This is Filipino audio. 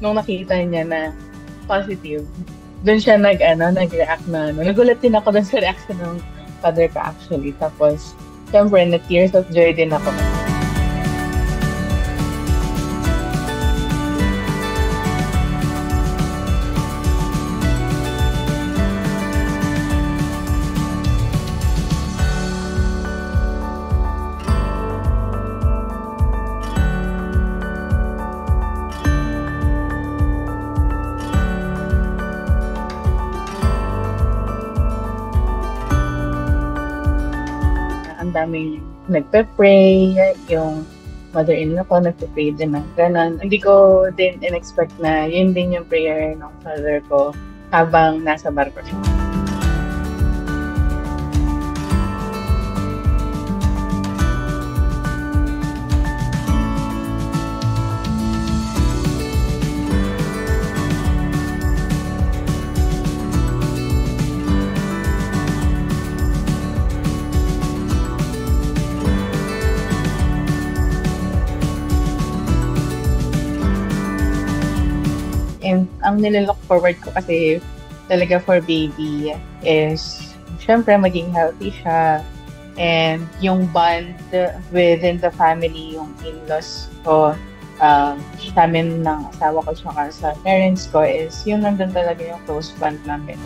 Nung nakita niya na positive, doon siya nag-react na, nagulat din ako doon sa reaction ng father ko actually. Tapos, syempre, na tears of joy din ako. Ang daming nagpe-pray, yung mother-in-law ko nagpe-pray din ng ganun. Hindi ko din in-expect na yun din yung prayer ng father ko habang nasa barko siya. And ang nililook forward ko kasi talaga for baby is syempre maging healthy siya and yung bond within the family, yung in-laws ko, sa amin ng asawa ko tsaka sa parents ko is yung nandun talaga yung close bond namin.